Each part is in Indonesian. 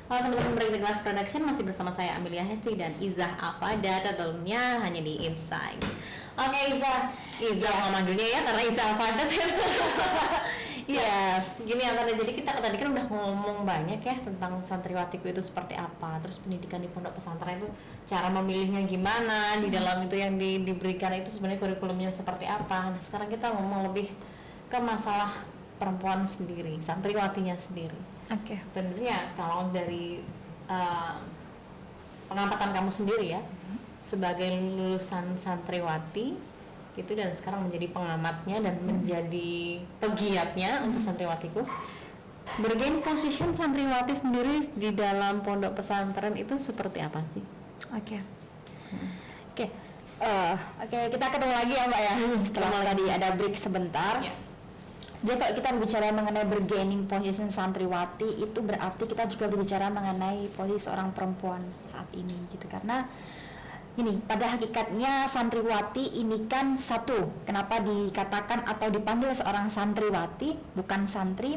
Halo teman-teman, Break the Glass Production, masih bersama saya Amelia Hesti dan Izzah Afada, tentunya hanya di Insight. Oke Izzah mau manggilnya ya karena Izzah Afada. Iya, gini ya, karena jadi kita tadi kan udah ngomong banyak ya tentang santriwatiku itu seperti apa, terus pendidikan di pondok pesantren itu cara memilihnya gimana, di dalam itu yang diberikan itu sebenarnya kurikulumnya seperti apa. Nah sekarang kita ngomong lebih ke masalah perempuan sendiri, santriwatinya sendiri. Oke. Sebenarnya kalau dari pengamatan kamu sendiri ya, sebagai lulusan santriwati gitu dan sekarang menjadi pengamatnya dan menjadi pegiatnya untuk santriwatiku, bergain position santriwati sendiri di dalam pondok pesantren itu seperti apa sih? Oke. Oke, kita ketemu lagi ya Mbak ya. Setelah tadi ada break sebentar. Ya. Jadi kalau kita berbicara mengenai bergaining position santriwati, itu berarti kita juga berbicara mengenai posisi seorang perempuan saat ini gitu. Karena ini pada hakikatnya santriwati ini kan satu, kenapa dikatakan atau dipanggil seorang santriwati bukan santri.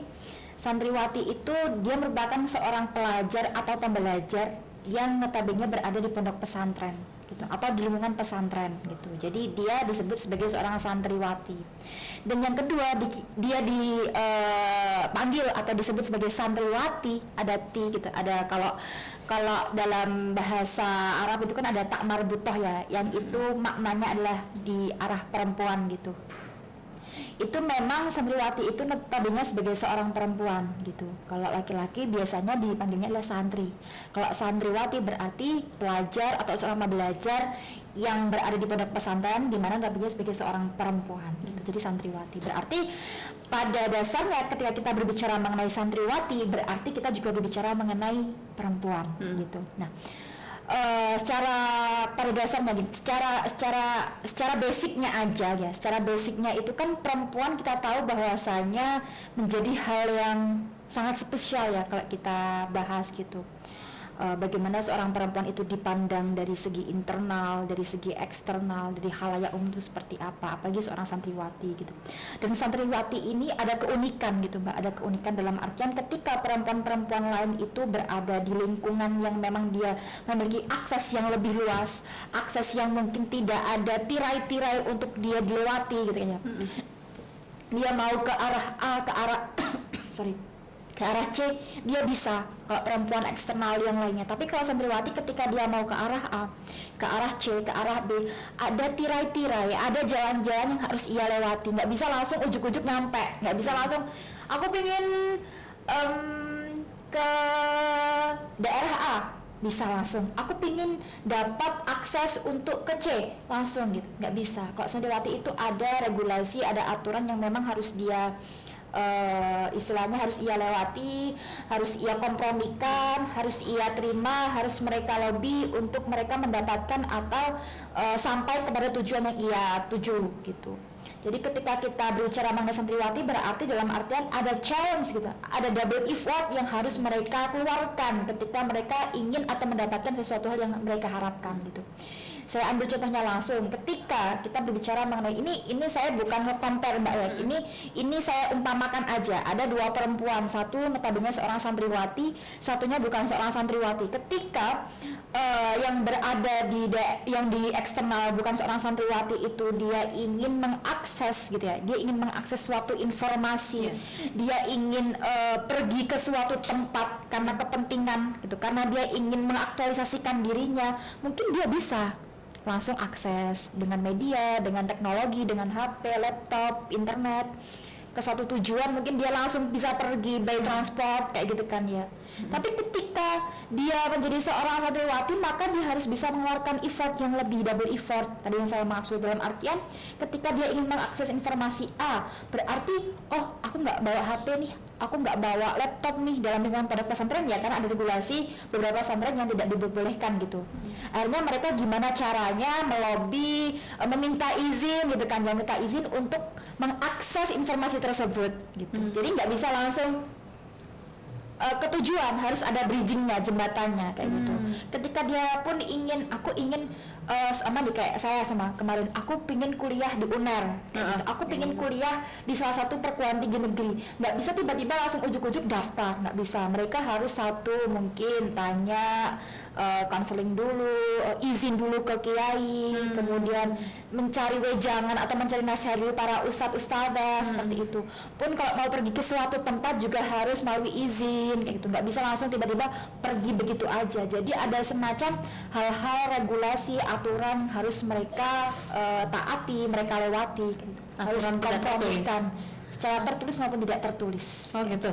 Santriwati itu dia merupakan seorang pelajar atau pembelajar yang notabene berada di pondok pesantren gitu atau di lingkungan pesantren gitu. Jadi dia disebut sebagai seorang santriwati. Dan yang kedua dia dipanggil atau disebut sebagai santriwati, ada ti gitu. Ada kalau dalam bahasa Arab itu kan ada tak marbutoh ya, yang itu maknanya adalah di arah perempuan gitu. Itu memang santriwati itu notabene sebagai seorang perempuan gitu. Kalau laki-laki biasanya dipanggilnya adalah santri. Kalau santriwati berarti pelajar atau seorang belajar yang berada di pondok pesantren di mana notabene sebagai seorang perempuan gitu. Jadi santriwati berarti pada dasarnya ketika kita berbicara mengenai santriwati berarti kita juga berbicara mengenai perempuan gitu. Nah, secara pada dasarnya secara basicnya aja ya, secara basicnya itu kan perempuan kita tahu bahwasanya menjadi hal yang sangat spesial ya kalau kita bahas gitu. Bagaimana seorang perempuan itu dipandang dari segi internal, dari segi eksternal, dari halayak umum itu seperti apa, apalagi seorang santriwati gitu. Dan santriwati ini ada keunikan gitu Mbak, ada keunikan dalam artian ketika perempuan-perempuan lain itu berada di lingkungan yang memang dia memiliki akses yang lebih luas, akses yang mungkin tidak ada tirai-tirai untuk dia dilewati gitu kan ya. Dia mau ke arah A, ke arah ke arah C, dia bisa kalau perempuan eksternal yang lainnya. Tapi kalau santriwati ketika dia mau ke arah A, ke arah C, ke arah B, ada tirai-tirai, ada jalan-jalan yang harus ia lewati. Nggak bisa langsung ujuk-ujuk nyampe, nggak bisa langsung aku pengen ke daerah A, bisa langsung. Aku pingin dapat akses untuk ke C, langsung gitu, nggak bisa. Kalau santriwati itu ada regulasi, ada aturan yang memang harus dia istilahnya harus ia lewati, harus ia kompromikan, harus ia terima, harus mereka lobby untuk mereka mendapatkan atau sampai kepada tujuan yang ia tuju gitu. Jadi ketika kita berbicara mengenai santriwati berarti dalam artian ada challenge gitu, ada double effort yang harus mereka keluarkan ketika mereka ingin atau mendapatkan sesuatu hal yang mereka harapkan gitu. Saya ambil contohnya langsung ketika kita berbicara mengenai ini saya bukan nge-compare Mbak ya, ini saya umpamakan aja, ada dua perempuan, satu notabene seorang santriwati, satunya bukan seorang santriwati. Ketika yang berada yang di eksternal bukan seorang santriwati itu dia ingin mengakses gitu ya, dia ingin mengakses suatu informasi, dia ingin pergi ke suatu tempat karena kepentingan gitu, karena dia ingin mengaktualisasikan dirinya, mungkin dia bisa langsung akses dengan media, dengan teknologi, dengan HP, laptop, internet ke suatu tujuan, mungkin dia langsung bisa pergi by transport kayak gitu kan ya. Tapi ketika dia menjadi seorang santriwati maka dia harus bisa mengeluarkan effort yang lebih, double effort. Tadi yang saya maksud dalam artian ketika dia ingin mengakses informasi A, berarti oh aku nggak bawa HP nih, aku nggak bawa laptop nih dalam lingkungan pondok pesantren ya, karena ada regulasi beberapa pesantren yang tidak diperbolehkan gitu. Akhirnya mereka gimana caranya melobi, meminta izin gitu kan, meminta izin untuk mengakses informasi tersebut gitu. Jadi nggak bisa langsung ke tujuan, harus ada bridgingnya, jembatannya kayak gitu. Ketika dia pun aku ingin sama di kayak saya sama kemarin, aku pingin kuliah di UNER, kayak gitu. Aku pingin kuliah di salah satu perguruan tinggi negeri, nggak bisa tiba-tiba langsung ujuk-ujuk daftar, nggak bisa. Mereka harus satu mungkin tanya, konseling dulu, izin dulu ke kiai, kemudian mencari wejangan atau mencari nasihat dulu para ustadz-ustadzah seperti itu. Pun kalau mau pergi ke suatu tempat juga harus melalui izin, kayak gitu. Nggak bisa langsung tiba-tiba pergi begitu aja. Jadi ada semacam hal-hal regulasi, aturan harus mereka taati, mereka lewati, gitu. Harus kompromikan secara tertulis maupun tidak tertulis. Oh gitu.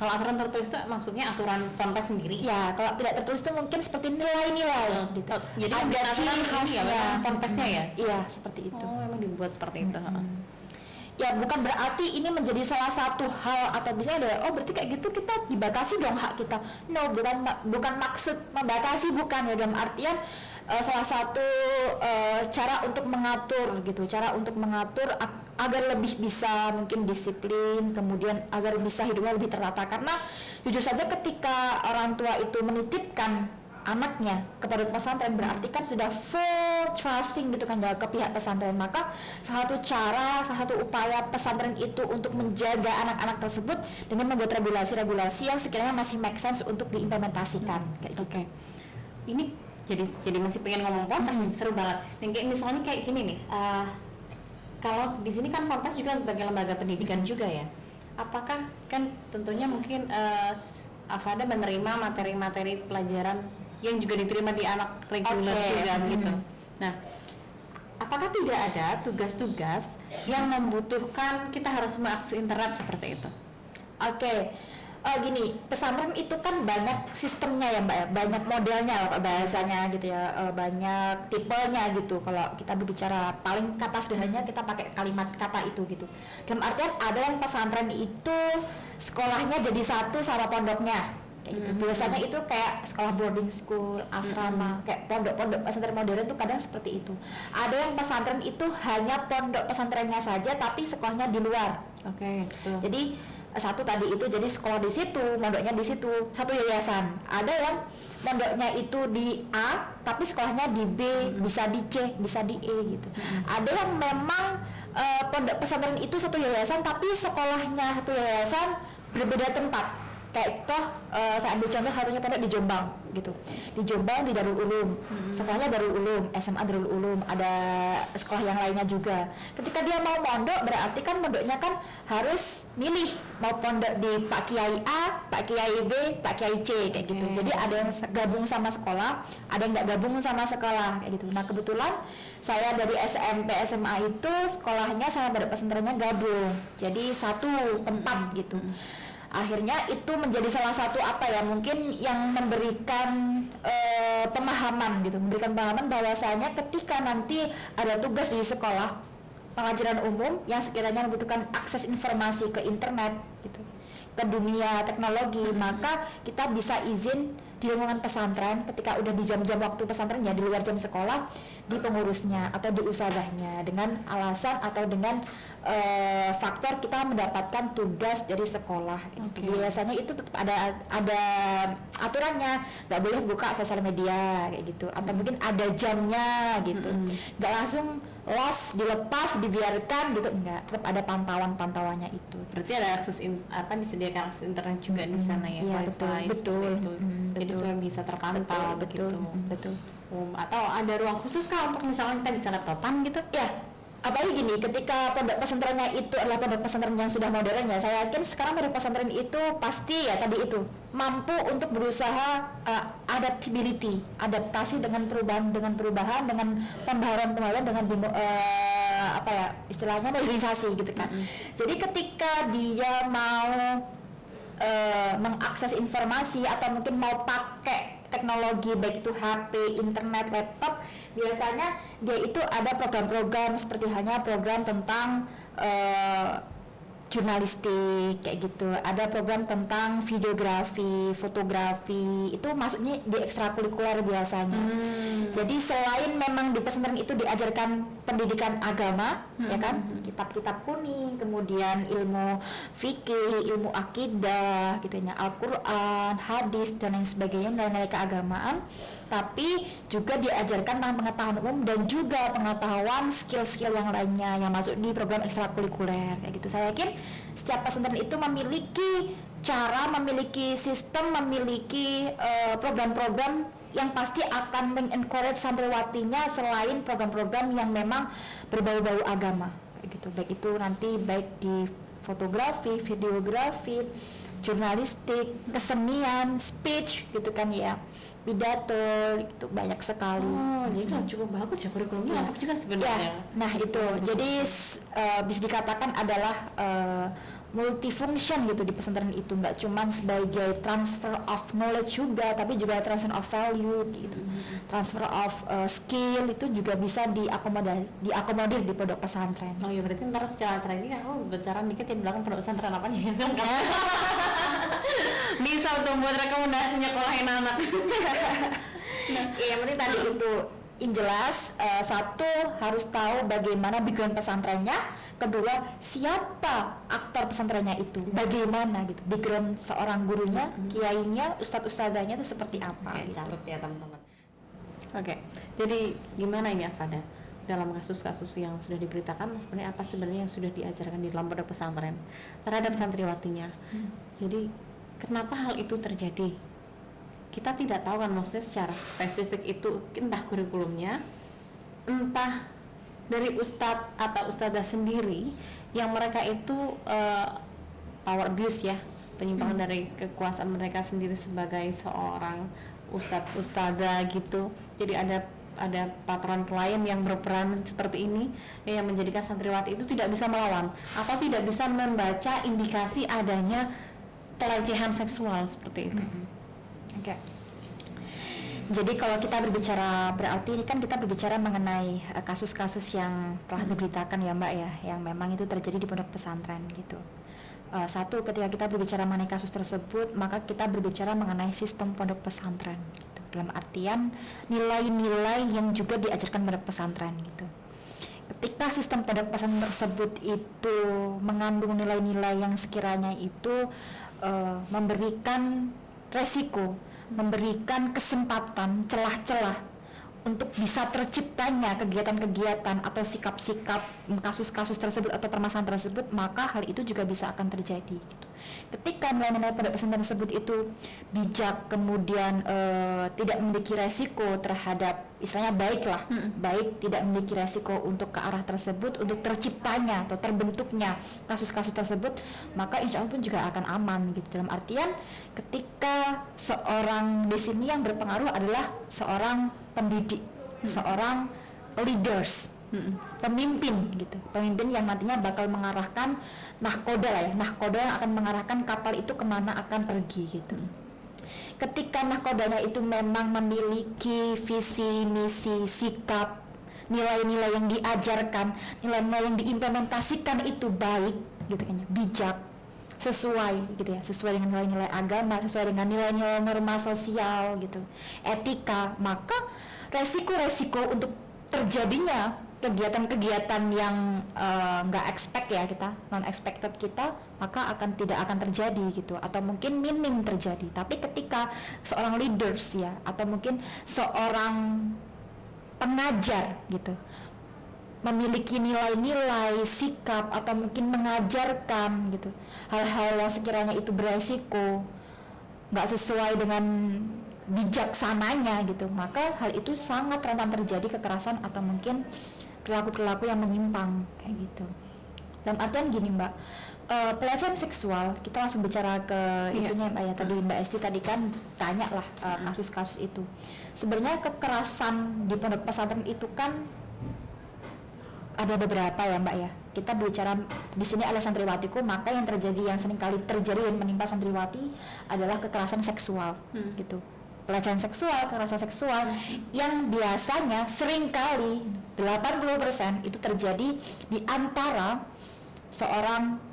Kalau aturan tertulis itu maksudnya aturan ponpes sendiri? Ya, kalau tidak tertulis itu mungkin seperti nilai-nilai. Gitu. Jadi ada ciri khasnya ponpesnya ya? Iya, seperti itu. Oh, memang dibuat seperti itu. Ya bukan berarti ini menjadi salah satu hal atau bisa ada, oh berarti kayak gitu kita dibatasi dong hak kita. No, bukan maksud membatasi, bukan ya, dalam artian salah satu cara untuk mengatur gitu, cara untuk mengatur agar lebih bisa mungkin disiplin, kemudian agar bisa hidupnya lebih tertata. Karena jujur saja ketika orang tua itu menitipkan anaknya kepada pesantren, berarti kan sudah full trusting gitu kan ke pihak pesantren. Maka salah satu upaya pesantren itu untuk menjaga anak-anak tersebut dengan membuat regulasi-regulasi yang sekiranya masih make sense untuk diimplementasikan kayak gitu. Oke. Ini jadi masih pengen ngomong ponpes nih, seru banget. Dan kayak misalnya kayak gini nih, kalau di sini kan ponpes juga sebagai lembaga pendidikan juga ya. Apakah kan tentunya mungkin Afada menerima materi-materi pelajaran yang juga diterima di anak reguler juga gitu. Nah, apakah tidak ada tugas-tugas yang membutuhkan kita harus mengakses internet seperti itu? Oke. Gini, pesantren itu kan banyak sistemnya ya Mbak ya, banyak modelnya lah Pak bahasanya gitu ya, banyak tipenya gitu. Kalau kita berbicara paling kata sederhananya kita pakai kalimat kata itu gitu. Dalam artian ada yang pesantren itu sekolahnya jadi satu sama pondoknya kayak gitu. Biasanya itu kayak sekolah boarding school, asrama, kayak pondok-pondok pesantren modern tuh kadang seperti itu. Ada yang pesantren itu hanya pondok pesantrennya saja tapi sekolahnya di luar. Oke. Jadi satu tadi itu jadi sekolah di situ, mondoknya di situ, satu yayasan. Ada yang mondoknya itu di A tapi sekolahnya di B, bisa di C, bisa di E gitu. Ada yang memang pondok pesantren itu satu yayasan tapi sekolahnya satu yayasan berbeda tempat. Kayak saya ambil contoh satunya pondok di Jombang gitu. Di Jombang di Darul Ulum. Sekolahnya Darul Ulum, SMA Darul Ulum, ada sekolah yang lainnya juga. Ketika dia mau mondok berarti kan mondoknya kan harus milih mau pondok di Pak Kiai A, Pak Kiai B, Pak Kiai C kayak gitu. Jadi ada yang gabung sama sekolah, ada yang nggak gabung sama sekolah kayak gitu. Nah, kebetulan saya dari SMP SMA itu sekolahnya sama pondok pesantrennya gabung. Jadi satu tempat gitu. Akhirnya itu menjadi salah satu mungkin yang memberikan pemahaman gitu, memberikan pemahaman bahwasanya ketika nanti ada tugas di sekolah pengajaran umum yang sekiranya membutuhkan akses informasi ke internet gitu, ke dunia teknologi, maka kita bisa izin di lingkungan pesantren ketika udah di jam-jam waktu pesantrennya di luar jam sekolah, di pengurusnya atau di usahanya dengan alasan atau dengan faktor kita mendapatkan tugas dari sekolah gitu. Biasanya itu tetap ada aturannya, nggak boleh buka sosial media kayak gitu, atau mungkin ada jamnya gitu, nggak langsung los dilepas dibiarkan gitu, enggak, tetap ada pantauannya itu. Berarti ada akses disediakan akses internet juga di sana ya? Iya, betul. Jadi supaya bisa terpantau begitu. Betul. Atau ada ruang khusus kah untuk misalnya kita bisa laptopan gitu? Ya, apalagi gini, ketika pondok pesantrennya itu adalah pondok pesantren yang sudah modern ya, saya yakin sekarang pondok pesantren itu pasti ya tadi itu mampu untuk berusaha adaptasi dengan perubahan, dengan pembaharuan dengan istilahnya modernisasi gitu kan. Jadi ketika dia mau mengakses informasi atau mungkin mau pakai teknologi baik itu HP, internet, laptop, biasanya dia itu ada program-program seperti halnya program tentang jurnalistik kayak gitu, ada program tentang videografi, fotografi, itu masuknya di ekstrakurikuler biasanya. Jadi selain memang di pesantren itu diajarkan pendidikan agama, ya kan, kitab-kitab kuning, kemudian ilmu fikih, ilmu akidah, gitu ya, Al-Quran, hadis dan lain sebagainya, nilai-nilai keagamaan, tapi juga diajarkan tentang pengetahuan umum dan juga pengetahuan skill-skill yang lainnya yang masuk di program ekstrakurikuler, kayak gitu. Saya yakin setiap pesantren itu memiliki cara, memiliki sistem, memiliki program-program yang pasti akan mengencourage santriwatinya selain program-program yang memang berbau-bau agama, kayak gitu. Baik itu nanti baik di fotografi, videografi, jurnalistik, kesenian, speech gitu kan ya, pidato, itu banyak sekali. Oh, jadi kan cukup bagus ya kurikulumnya, lengkap juga sebenarnya. Nah itu, jadi bisa dikatakan adalah multifunction gitu di pesantren itu, nggak cuman sebagai transfer of knowledge juga, tapi juga transfer of value gitu, transfer of skill itu juga bisa diakomodir di pondok pesantren. Oh iya, berarti ntar secara acara ini aku bicara dikit ya di belakang pondok pesantren apa nih? Bisa tuh buat rekomendasinya sekolahin anak. Iya, yang penting tadi itu yang jelas, satu harus tahu bagaimana background pesantrennya, kedua siapa aktor pesantrennya itu, bagaimana gitu background seorang gurunya, kiainya, ustadz-ustadzanya itu seperti apa. Oke, gitu. catat ya teman-teman. Oke, jadi gimana ini Afada dalam kasus-kasus yang sudah diberitakan, sebenarnya apa sebenarnya yang sudah diajarkan di dalam pondok pesantren terhadap santriwatinya? Jadi kenapa hal itu terjadi? Kita tidak tahu kan, maksudnya secara spesifik itu entah kurikulumnya, entah dari ustadz atau ustadzah sendiri yang mereka itu power abuse ya, penyimpangan dari kekuasaan mereka sendiri sebagai seorang ustadzah gitu. Jadi ada patron klien yang berperan seperti ini yang menjadikan santriwati itu tidak bisa melawan atau tidak bisa membaca indikasi adanya pelecehan seksual seperti itu. Oke. Jadi kalau kita berbicara, berarti ini kan kita berbicara mengenai kasus-kasus yang telah diberitakan ya Mbak ya, yang memang itu terjadi di pondok pesantren gitu. Satu, ketika kita berbicara mengenai kasus tersebut, maka kita berbicara mengenai sistem pondok pesantren gitu. Dalam artian nilai-nilai yang juga diajarkan pondok pesantren gitu. Ketika sistem pondok pesantren tersebut itu mengandung nilai-nilai yang sekiranya itu memberikan resiko, memberikan kesempatan, celah-celah untuk bisa terciptanya kegiatan-kegiatan atau sikap-sikap kasus-kasus tersebut atau permasalahan tersebut, maka hal itu juga bisa akan terjadi gitu. Ketika nilai-nilai pondok pesantren tersebut itu bijak, kemudian tidak memiliki resiko terhadap, istilahnya baik tidak memiliki resiko untuk ke arah tersebut, untuk terciptanya atau terbentuknya kasus-kasus tersebut, maka insya Allah pun juga akan aman gitu. Dalam artian ketika seorang di sini yang berpengaruh adalah seorang pendidik, seorang leaders, pemimpin gitu, pemimpin yang nantinya bakal mengarahkan nahkoda yang akan mengarahkan kapal itu kemana akan pergi gitu. Ketika nahkodanya itu memang memiliki visi, misi, sikap, nilai-nilai yang diajarkan, nilai-nilai yang diimplementasikan itu baik gitu kan, bijak, sesuai gitu ya, sesuai dengan nilai-nilai agama, sesuai dengan nilai-nilai norma sosial gitu, etika, maka resiko-resiko untuk terjadinya kegiatan-kegiatan yang nggak expect ya, kita non expected kita, maka tidak akan terjadi gitu, atau mungkin minim terjadi. Tapi ketika seorang leaders ya, atau mungkin seorang pengajar gitu, memiliki nilai-nilai, sikap, atau mungkin mengajarkan gitu hal-hal yang sekiranya itu beresiko, nggak sesuai dengan bijaksananya gitu, maka hal itu sangat rentan terjadi kekerasan atau mungkin perilaku-perilaku yang menyimpang kayak gitu. Dalam artian gini Mbak, pelecehan seksual, kita langsung bicara ke itunya Mbak ya, tadi Mbak Esti tadi kan tanya lah kasus-kasus itu. Sebenarnya kekerasan di pondok pesantren itu kan ada beberapa ya Mbak ya. Kita bicara di sini adalah santriwatiku, maka yang terjadi, yang sering kali terjadi dan menimpa santriwati adalah kekerasan seksual gitu. Pelecehan seksual, kekerasan seksual yang biasanya sering kali 80% itu terjadi di antara seorang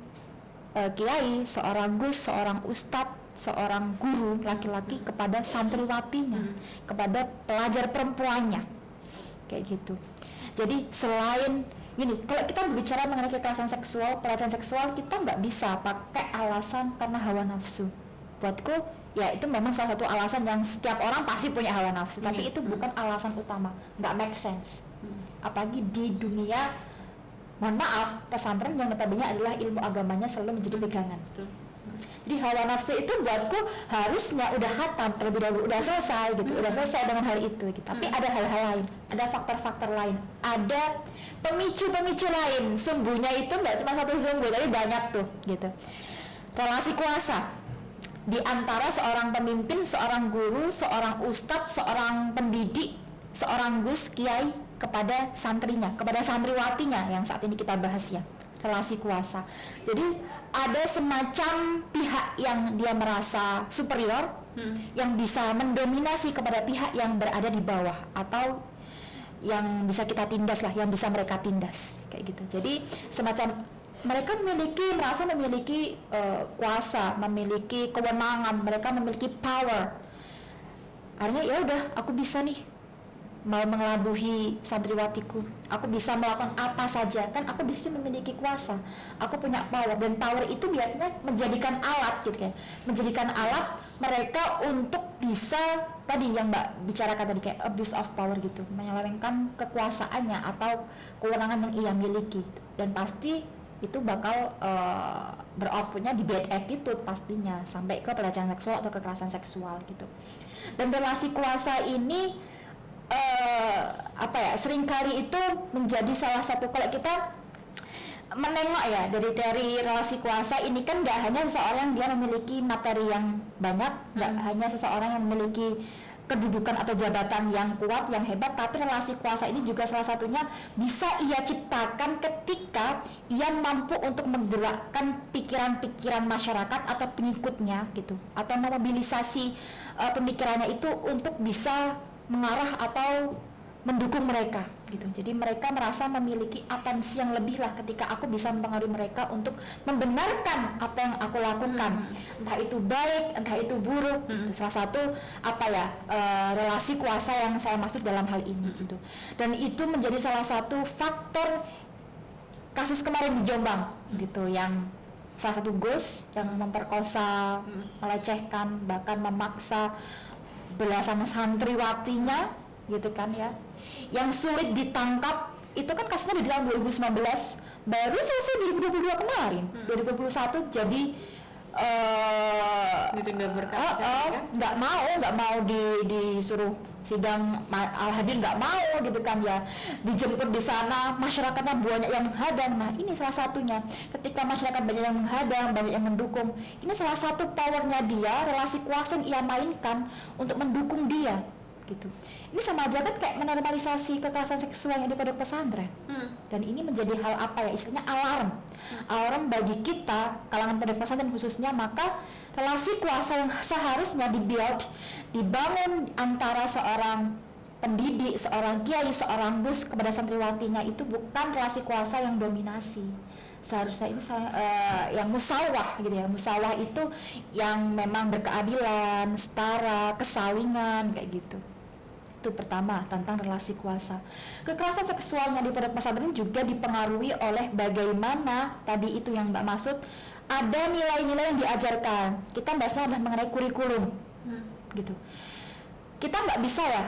kiai, seorang gus, seorang ustadz, seorang guru laki-laki kepada santriwatinya, kepada pelajar perempuannya, kayak gitu. Jadi selain gini, kalau kita berbicara mengenai kekerasan seksual, pelecehan seksual, kita nggak bisa pakai alasan karena hawa nafsu. Buatku ya itu memang salah satu alasan yang setiap orang pasti punya hawa nafsu, tapi itu bukan alasan utama, nggak make sense. Apalagi di dunia, mohon maaf, pesantren yang notabene adalah ilmu agamanya selalu menjadi pegangan. Jadi hawa nafsu itu buatku harusnya udah khatam terlebih dahulu, udah selesai gitu, udah selesai dengan hal itu gitu. Tapi ada hal-hal lain, ada faktor-faktor lain, ada pemicu-pemicu lain. Sumbunya itu nggak cuma satu sumbu, tapi banyak tuh gitu. Relasi kuasa di antara seorang pemimpin, seorang guru, seorang ustadz, seorang pendidik, seorang gus, kiai kepada santrinya, kepada santriwatinya yang saat ini kita bahas ya, relasi kuasa. Jadi ada semacam pihak yang dia merasa superior, yang bisa mendominasi kepada pihak yang berada di bawah atau yang bisa kita tindas lah, yang bisa mereka tindas kayak gitu. Jadi semacam mereka merasa memiliki kuasa, memiliki kewenangan, mereka memiliki power. Akhirnya ya udah, aku bisa nih mau mengelabuhi santriwatiku, aku bisa melakukan apa saja, kan aku bisa memiliki kuasa, aku punya power, dan power itu biasanya menjadikan alat gitu kan, menjadikan alat mereka untuk bisa tadi yang Mbak bicarakan tadi kayak abuse of power gitu, menyelewengkan kekuasaannya atau kewenangan yang ia miliki, dan pasti itu bakal beroutputnya di bad attitude pastinya sampai ke pelecehan seksual atau kekerasan seksual gitu. Dan relasi kuasa ini seringkali itu menjadi salah satu, kalau kita menengok ya dari teori relasi kuasa ini kan nggak hanya seseorang dia memiliki materi yang banyak, nggak hanya seseorang yang memiliki kedudukan atau jabatan yang kuat, yang hebat, tapi relasi kuasa ini juga salah satunya bisa ia ciptakan ketika ia mampu untuk menggerakkan pikiran-pikiran masyarakat atau pengikutnya gitu, atau memobilisasi pemikirannya itu untuk bisa mengarah atau mendukung mereka gitu. Jadi mereka merasa memiliki atensi yang lebih lah ketika aku bisa mempengaruhi mereka untuk membenarkan apa yang aku lakukan, entah itu baik, entah itu buruk. Itu salah satu relasi kuasa yang saya maksud dalam hal ini gitu. Dan itu menjadi salah satu faktor kasus kemarin di Jombang gitu, yang salah satu gus yang memperkosa, melecehkan, bahkan memaksa belasan santriwatinya gitu kan ya, yang sulit ditangkap. Itu kan kasusnya di tahun 2019, baru selesai 2022 kemarin. 2021 jadi ditunda berkali-kali nggak mau disuruh sidang al-hadir, nggak mau gitu kan ya, dijemput di sana, masyarakatnya banyak yang menghadang. Nah ini salah satunya, ketika masyarakat banyak yang menghadang, banyak yang mendukung, ini salah satu powernya dia, relasi kuasa yang ia mainkan untuk mendukung dia gitu. Ini sama aja kan kayak menormalisasi kekerasan seksual yang di pondok pesantren. Dan ini menjadi hal istilahnya alarm bagi kita kalangan pondok pesantren khususnya. Maka relasi kuasa yang seharusnya dibangun antara seorang pendidik, seorang kiai, seorang gus kepada santriwatinya itu bukan relasi kuasa yang dominasi. Seharusnya ini yang musawah gitu ya. Musawah itu yang memang berkeadilan, setara, kesalingan kayak gitu. Itu pertama, tentang relasi kuasa. Kekerasan seksualnya di pondok pesantren juga dipengaruhi oleh bagaimana tadi itu yang Mbak maksud, ada nilai-nilai yang diajarkan. Kita bahasnya adalah mengenai kurikulum gitu. Kita nggak bisa ya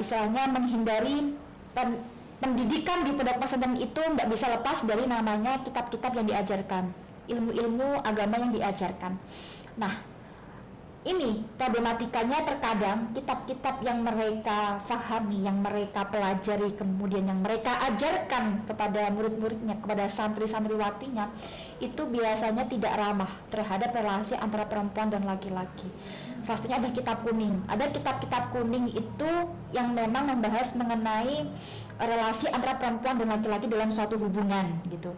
istilahnya menghindari pendidikan di pondok pesantren itu nggak bisa lepas dari namanya kitab-kitab yang diajarkan, ilmu-ilmu agama yang diajarkan. Nah ini problematikanya, terkadang kitab-kitab yang mereka fahami, yang mereka pelajari, kemudian yang mereka ajarkan kepada murid-muridnya, kepada santri-santriwatinya, itu biasanya tidak ramah terhadap relasi antara perempuan dan laki-laki. Salah satunya ada kitab kuning. Ada kitab-kitab kuning itu yang memang membahas mengenai relasi antara perempuan dan laki-laki dalam suatu hubungan gitu.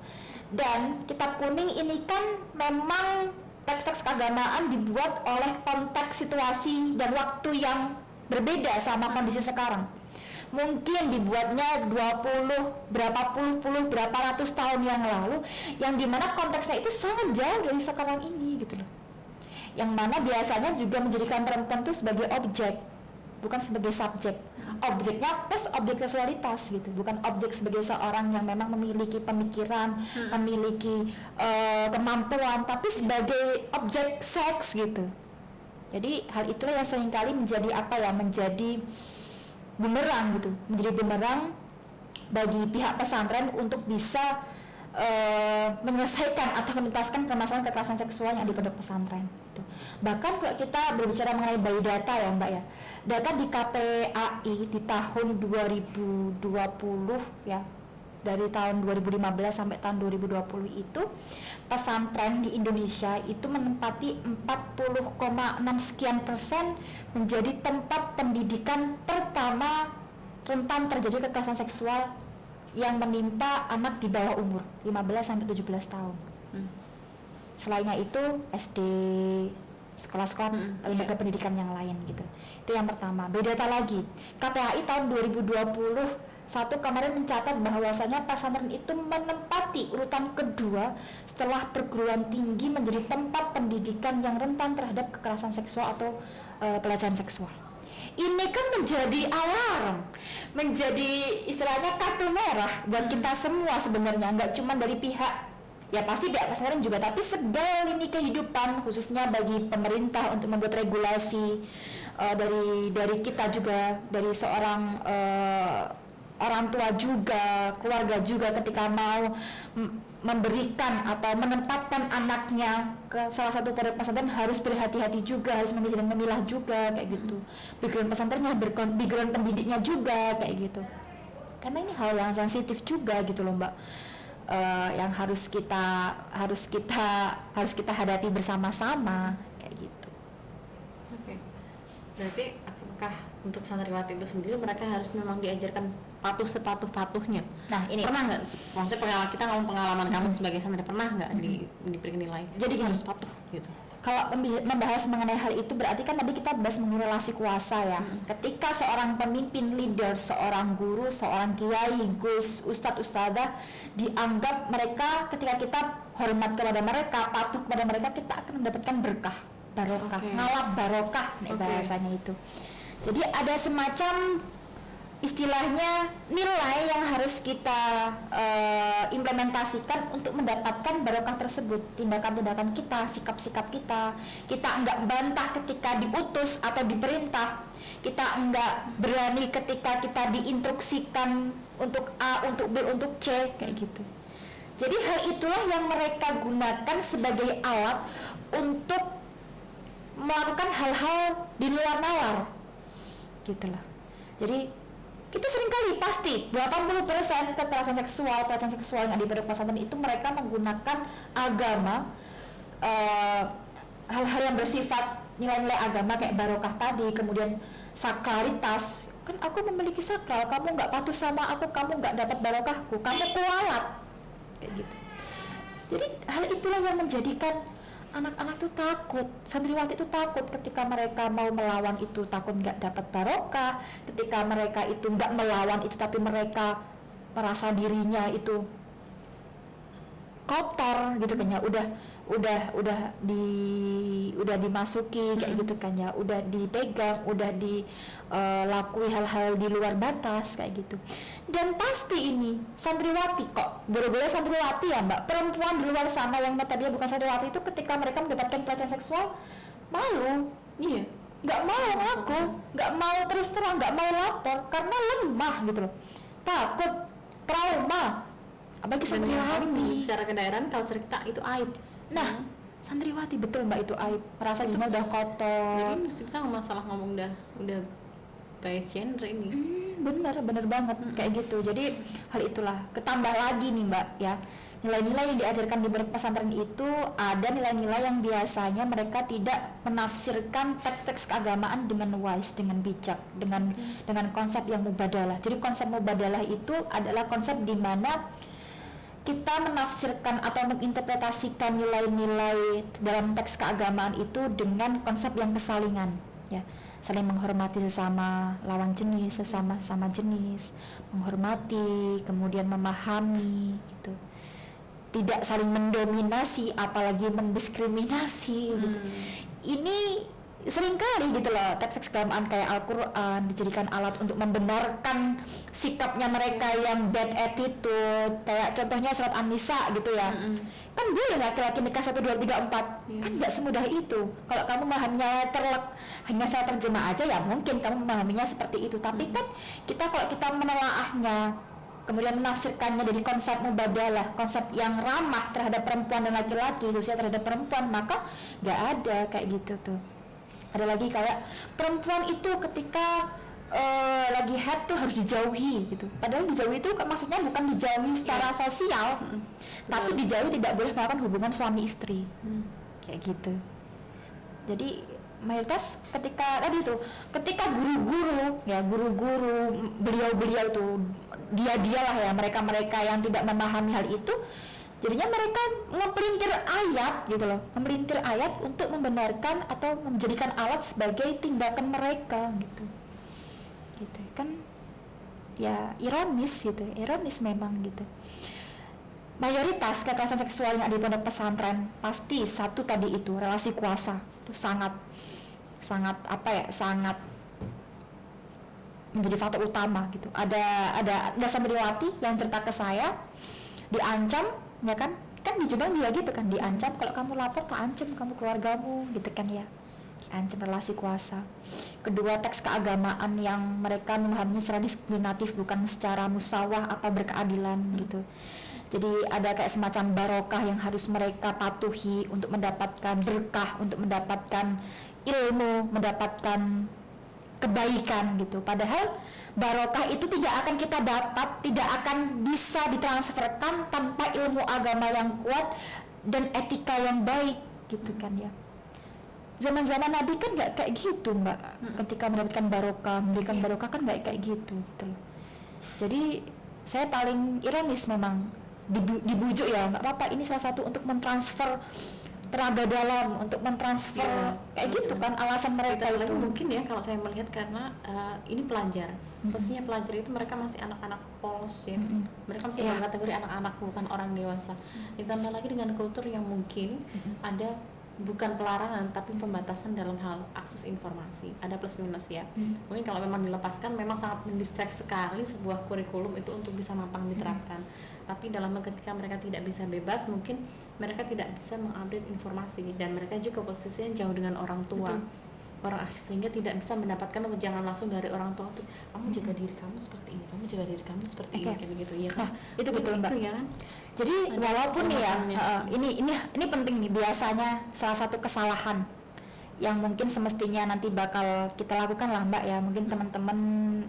Dan kitab kuning ini kan memang teks-teks keagamaan dibuat oleh konteks situasi dan waktu yang berbeda sama kondisi sekarang. Mungkin dibuatnya 20, berapa ratus tahun yang lalu, yang dimana konteksnya itu sangat jauh dari sekarang ini gitu loh. Yang mana biasanya juga menjadikan perempuan itu sebagai objek, bukan sebagai subjek. objeknya plus objek seksualitas gitu, bukan objek sebagai seorang yang memang memiliki pemikiran, memiliki kemampuan, tapi sebagai objek seks gitu. Jadi hal itulah yang seringkali menjadi menjadi bumerang gitu, menjadi bumerang bagi pihak pesantren untuk bisa menyelesaikan atau menuntaskan permasalahan kekerasan seksual yang ada di pondok pesantren gitu. Bahkan kalau kita berbicara mengenai by data ya Mbak ya, data di KPAI di tahun 2020 ya, dari tahun 2015 sampai tahun 2020 itu pesantren di Indonesia itu menempati 40,6 sekian persen menjadi tempat pendidikan pertama rentan terjadi kekerasan seksual yang menimpa anak di bawah umur 15 sampai 17 tahun. Selainnya itu SD, sekolah-sekolah lembaga pendidikan yang lain gitu. Itu yang pertama. Beda data lagi. KPAI tahun 2021 kemarin mencatat bahwasanya pesantren itu menempati urutan kedua setelah perguruan tinggi menjadi tempat pendidikan yang rentan terhadap kekerasan seksual atau pelecehan seksual. Ini kan menjadi alarm, menjadi istilahnya kartu merah buat kita semua sebenarnya, nggak cuma dari pihak ya pasti pihak pesantren juga, tapi segala lini kehidupan khususnya bagi pemerintah untuk membuat regulasi, dari kita juga, dari seorang orang tua juga, keluarga juga ketika mau memberikan atau menempatkan anaknya ke salah satu pondok pesantren harus berhati-hati juga, harus memilih dan memilah juga kayak gitu. Background pesantrennya, background pendidiknya juga kayak gitu. Karena ini hal yang sensitif juga gitu loh Mbak, yang harus kita hadapi bersama-sama kayak gitu. Oke. Berarti apakah untuk santriwati itu sendiri mereka harus memang diajarkan patuh sepatuh-patuhnya? Nah ini pernah nggak, maksudnya kita ngomong pengalaman kamu sebagai santri, pernah nggak diberi nilai jadi harus patuh gitu? Kalau membahas mengenai hal itu berarti kan tadi kita bahas mengenai relasi kuasa ya. Ketika seorang pemimpin, leader, seorang guru, seorang kiai, gus, ustadz, ustadzah dianggap mereka, ketika kita hormat kepada mereka, patuh kepada mereka, kita akan mendapatkan berkah, barokah, ngalap barokah bahasanya itu. Jadi ada semacam istilahnya nilai yang harus kita implementasikan untuk mendapatkan barokah tersebut. Tindakan-tindakan kita, sikap-sikap kita enggak bantah ketika diutus atau diperintah, kita enggak berani ketika kita diinstruksikan untuk A, untuk B, untuk C kayak gitu. Jadi hal itulah yang mereka gunakan sebagai alat untuk melakukan hal-hal di luar nalar gitulah. Jadi itu seringkali pasti 80% kekerasan seksual, pelecehan seksual yang ada di pondok pesantren itu mereka menggunakan agama, hal-hal yang bersifat nilai-nilai agama kayak barokah tadi, kemudian sakralitas. Kan aku memiliki sakral, kamu nggak patuh sama aku, kamu nggak dapat barokahku, kamu kualat kayak gitu. Jadi hal itulah yang menjadikan anak-anak itu takut, santriwati itu takut ketika mereka mau melawan itu, takut nggak dapat barokah. Ketika mereka itu nggak melawan itu tapi mereka merasa dirinya itu kotor gitu kan ya, udah dimasuki kayak gitu kan ya, udah dipegang, udah dilakui hal-hal di luar batas kayak gitu. Dan pasti ini santriwati kok, boro-boro santriwati ya Mbak, perempuan di luar sana yang tadinya bukan santriwati itu ketika mereka mendapatkan pelecehan seksual malu, nggak mau ngaku, nggak mau terus terang, nggak mau lapor karena lemah gitu loh, takut, trauma. Apalagi santriwati secara kedaerahan culture kita itu aib. Nah, santriwati betul Mbak itu aib, merasa dirinya udah kotor. Jadi kita nggak masalah ngomong udah bias gender ini. Bener banget kayak gitu. Jadi hal itulah ketambah lagi nih Mbak ya, nilai-nilai yang diajarkan di pesantren itu ada nilai-nilai yang biasanya mereka tidak menafsirkan teks-teks keagamaan dengan wise, dengan bijak, dengan konsep yang mubadalah. Jadi konsep mubadalah itu adalah konsep di mana kita menafsirkan atau menginterpretasikan nilai-nilai dalam teks keagamaan itu dengan konsep yang kesalingan ya, saling menghormati sesama lawan jenis, sesama jenis, menghormati, kemudian memahami gitu, tidak saling mendominasi apalagi mendiskriminasi gitu. Ini seringkali gitu loh teks-teks keagamaan kayak Al-Quran dijadikan alat untuk membenarkan sikapnya mereka yang bad attitude, kayak contohnya surat An-Nisa gitu ya. Kan boleh laki-laki nikah 1, 2, 3, 4 kan nggak semudah itu. Kalau kamu memahaminya hanya saya terjemah aja ya mungkin kamu memahaminya seperti itu, tapi kan kalau kita menelaahnya kemudian menafsirkannya dari konsep mubadalah, konsep yang ramah terhadap perempuan dan laki-laki, khususnya terhadap perempuan, maka nggak ada kayak gitu tuh. Ada lagi kayak perempuan itu ketika lagi head tuh harus dijauhi gitu. Padahal dijauhi itu maksudnya bukan dijauhi secara sosial, tapi dijauhi tidak boleh melakukan hubungan suami istri, kayak gitu. Jadi mayoritas ketika guru-guru beliau tuh dialah ya mereka yang tidak memahami hal itu, jadinya mereka ngepelintir ayat untuk membenarkan atau menjadikan alat sebagai tindakan mereka gitu kan ya, ironis memang gitu. Mayoritas kekerasan seksual yang ada di pondok pesantren pasti satu tadi itu relasi kuasa itu sangat menjadi faktor utama gitu. Ada santriwati yang cerita ke saya diancam ya kan di Jombang juga gitu kan, diancam kalau kamu lapor keancam kamu keluargamu gitu kan ya, diancam relasi kuasa. Kedua, teks keagamaan yang mereka memahaminya secara diskriminatif bukan secara musawah atau berkeadilan gitu. Jadi ada kayak semacam barokah yang harus mereka patuhi untuk mendapatkan berkah, untuk mendapatkan ilmu, mendapatkan kebaikan gitu. Padahal barokah itu tidak akan kita dapat, tidak akan bisa ditransferkan tanpa ilmu agama yang kuat dan etika yang baik gitu kan ya. Zaman-zaman Nabi kan nggak kayak gitu Mbak. Ketika mendapatkan barokah, memberikan barokah kan nggak kayak gitu loh. Jadi saya paling ironis memang dibujuk ya, nggak apa-apa ini salah satu untuk mentransfer tenaga dalam, untuk mentransfer kayak gitu kan alasan mereka itu. Mungkin ya kalau saya melihat karena ini pelajar, pastinya pelajar itu mereka masih anak-anak polos ya, mereka masih dalam kategori anak-anak bukan orang dewasa. Ditambah lagi dengan kultur yang mungkin ada bukan pelarangan tapi pembatasan dalam hal akses informasi, ada plus minus ya. Mungkin kalau memang dilepaskan memang sangat mendistract sekali sebuah kurikulum itu untuk bisa mampang diterapkan. Tapi dalam ketika mereka tidak bisa bebas, mungkin mereka tidak bisa mengupdate informasi dan mereka juga posisinya jauh dengan orang tua. Orang sehingga tidak bisa mendapatkan wejangan langsung dari orang tua tuh, kamu jaga diri kamu seperti ini, kamu jaga diri kamu seperti ini kayak begitu ya kan. Nah, itu betul Mbak. Itu ya kan. Jadi walaupun ya ini penting nih, biasanya salah satu kesalahan yang mungkin semestinya nanti bakal kita lakukan lah Mbak ya, mungkin teman-teman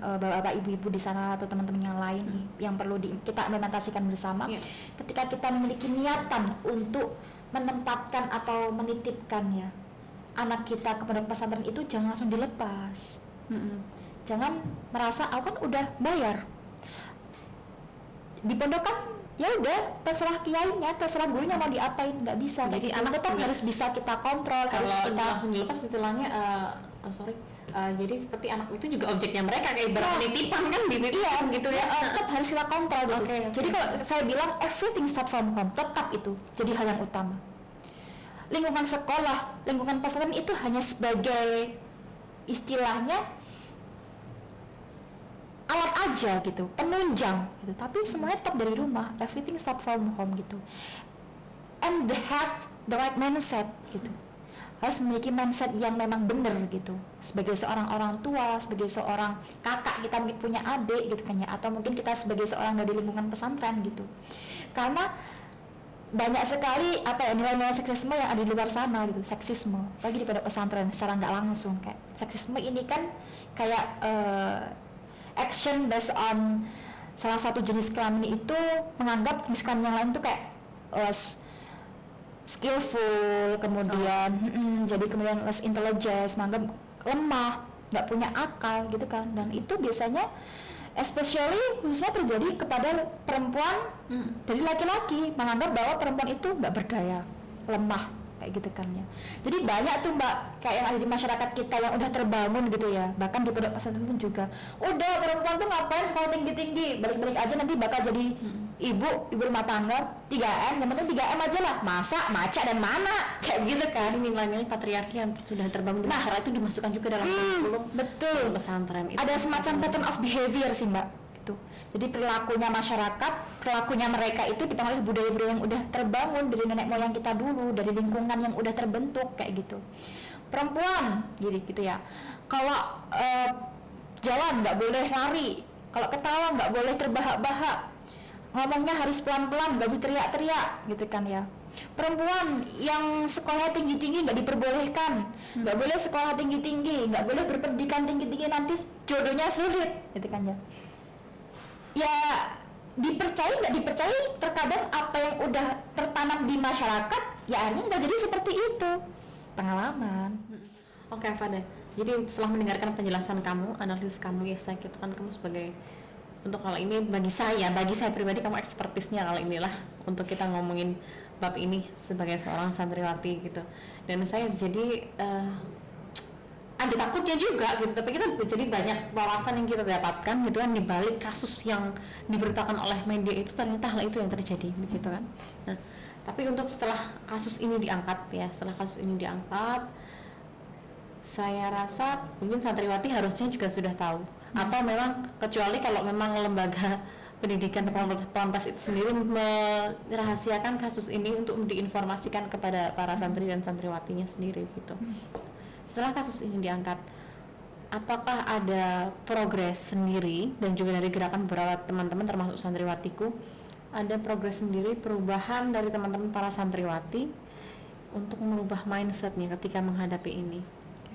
bapak-bapak ibu-ibu di sana atau teman-teman yang lain nih yang perlu kita implementasikan bersama. Ketika kita memiliki niatan untuk menempatkan atau menitipkan ya anak kita ke pondok pesantren itu, jangan langsung dilepas. Jangan merasa aku kan udah bayar di pondok kan ya udah terserah kiainya, terserah gurunya mau diapain, nggak bisa. Jadi anak tetap harus bisa kita kontrol, harus kita langsung dilepas istilahnya jadi seperti anak itu juga objeknya mereka kayak penitipan kan dititipkan gitu ya. Tetap harus kita kontrol gitu. Jadi kalau saya bilang everything start from home, tetap itu jadi hal yang utama. Lingkungan sekolah, lingkungan pesantren itu hanya sebagai istilahnya alat aja gitu, penunjang gitu. Tapi semuanya tetap dari rumah, everything start from home gitu. And they have the right mindset gitu. Harus memiliki mindset yang memang benar gitu. Sebagai seorang orang tua, sebagai seorang kakak, kita mungkin punya adik gitu kan ya, atau mungkin kita sebagai seorang dari lingkungan pesantren gitu. Karena banyak sekali nilai-nilai seksisme yang ada di luar sana gitu, seksisme lagi di pondok pesantren secara nggak langsung. Kayak seksisme ini kan kayak action based on salah satu jenis kelamin itu menganggap jenis kelamin yang lain tuh kayak less skillful, kemudian jadi kemudian less intelligence, menganggap lemah, nggak punya akal gitu kan. Dan itu biasanya khususnya terjadi kepada perempuan dari laki-laki, menganggap bahwa perempuan itu nggak berdaya, lemah kayak gitu kan ya. Jadi banyak tuh Mbak kayak yang ada di masyarakat kita yang udah terbangun gitu ya, bahkan di pondok pesantren pun juga udah perempuan tuh ngapain sekolah tinggi-tinggi, balik-balik aja nanti bakal jadi ibu rumah tangga 3M, yang penting 3M aja lah, masak, maca, dan mana, kayak gitu kan. Ini nilai-nilai patriarki yang sudah terbangun di masyarakat itu dimasukkan juga dalam kurikulum betul. pesantren itu. Ada semacam pattern of behavior sih mbak, gitu. Jadi perilakunya masyarakat, perilakunya mereka itu dipengaruhi oleh budaya-budaya yang udah terbangun dari nenek moyang kita dulu, dari lingkungan yang udah terbentuk kayak gitu. Perempuan gitu ya, kalau jalan nggak boleh lari, kalau ketawa nggak boleh terbahak-bahak, ngomongnya harus pelan-pelan, nggak boleh teriak-teriak gitu kan ya. Perempuan yang sekolah tinggi-tinggi nggak diperbolehkan, nggak boleh sekolah tinggi-tinggi, nggak boleh berpendidikan tinggi-tinggi, nanti jodohnya sulit gitu kan ya. Ya dipercaya nggak dipercaya, terkadang apa yang udah tertanam di masyarakat ya akhirnya nggak jadi seperti itu. Pengalaman. Oke, Fada. Jadi setelah mendengarkan penjelasan kamu, analisis kamu, ya saya katakan kamu sebagai, untuk hal ini bagi saya pribadi kamu ekspertisnya kalau inilah untuk kita ngomongin bab ini sebagai seorang santriwati gitu. Dan saya jadi ada takutnya juga gitu, tapi kita jadi banyak wawasan yang kita dapatkan gitu kan, di balik kasus yang diberitakan oleh media itu ternyata hal itu yang terjadi begitu kan. Nah, tapi untuk setelah kasus ini diangkat, saya rasa mungkin santriwati harusnya juga sudah tahu, atau memang kecuali kalau memang lembaga pendidikan Ponpes itu sendiri merahasiakan kasus ini untuk diinformasikan kepada para santri dan santriwatinya sendiri gitu. Setelah kasus ini diangkat, apakah ada progres sendiri, dan juga dari gerakan beberapa teman-teman termasuk santriwatiku, ada progres sendiri, perubahan dari teman-teman para santriwati untuk merubah mindsetnya ketika menghadapi ini?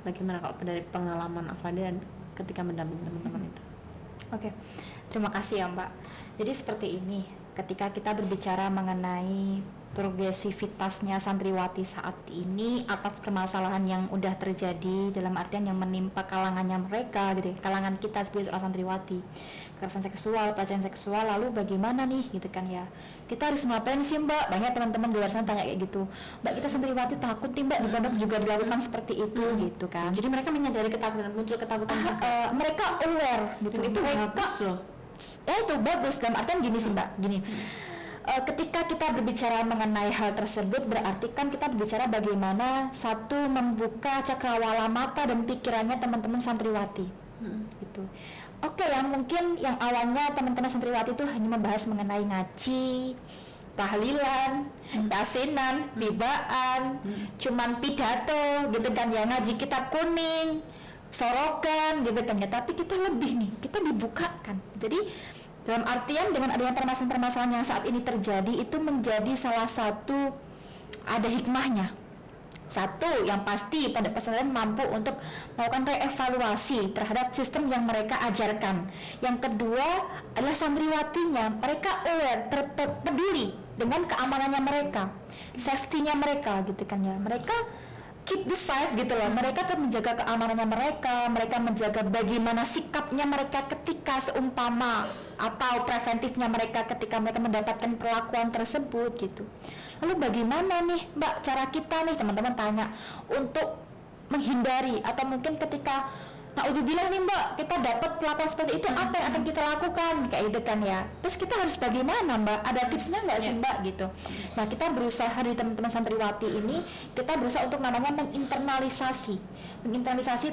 Bagaimana kalau dari pengalaman Afada dan ketika mendampingi teman-teman itu? Oke, terima kasih ya Mbak. Jadi seperti ini, ketika kita berbicara mengenai progresivitasnya santriwati saat ini atas permasalahan yang udah terjadi, dalam artian yang menimpa kalangannya mereka gitu, kalangan kita sebagai seorang santriwati, kekerasan seksual, pelecehan seksual, lalu bagaimana nih gitu kan ya, kita harus ngapain sih Mbak? Banyak teman-teman di luar sana tanya kayak gitu, Mbak, kita santriwati takut nih Mbak, di pondok juga dilakukan seperti itu gitu kan. Jadi mereka menyadari ketakutan, muncul ketakutan mereka aware gitu. Dan itu mereka bagus loh. Itu bagus, dalam artian gini sih Mbak, gini. Ketika kita berbicara mengenai hal tersebut, berarti kan kita berbicara bagaimana satu membuka cakrawala mata dan pikirannya teman-teman santriwati. Gitu. Oke, yang mungkin yang awalnya teman-teman santriwati itu hanya membahas mengenai ngaji, tahlilan, yasinan, tibaan, cuman pidato gitu kan ya, ngaji kitab kuning, sorokan gitu kan ya, tapi kita lebih nih, kita dibukakan. Jadi dalam artian dengan adanya permasalahan-permasalahan yang saat ini terjadi, itu menjadi salah satu, ada hikmahnya. Satu, yang pasti pada pesantren mampu untuk melakukan reevaluasi terhadap sistem yang mereka ajarkan. Yang kedua adalah santriwatinya, mereka aware, peduli dengan keamanannya mereka, safety-nya mereka gitu kan ya. Mereka keep the safe gitu loh, mereka tetap menjaga keamanannya mereka menjaga bagaimana sikapnya mereka ketika seumpama atau preventifnya mereka ketika mereka mendapatkan perlakuan tersebut gitu. Lalu bagaimana nih Mbak cara kita nih, teman-teman tanya, untuk menghindari atau mungkin ketika naudzubillah nih Mbak, kita dapat perlakuan seperti itu, apa yang akan kita lakukan kayak gitu kan ya. Terus kita harus bagaimana Mbak, ada tipsnya nggak sih Mbak gitu. Nah, kita berusaha di teman-teman santriwati ini, kita berusaha untuk namanya menginternalisasi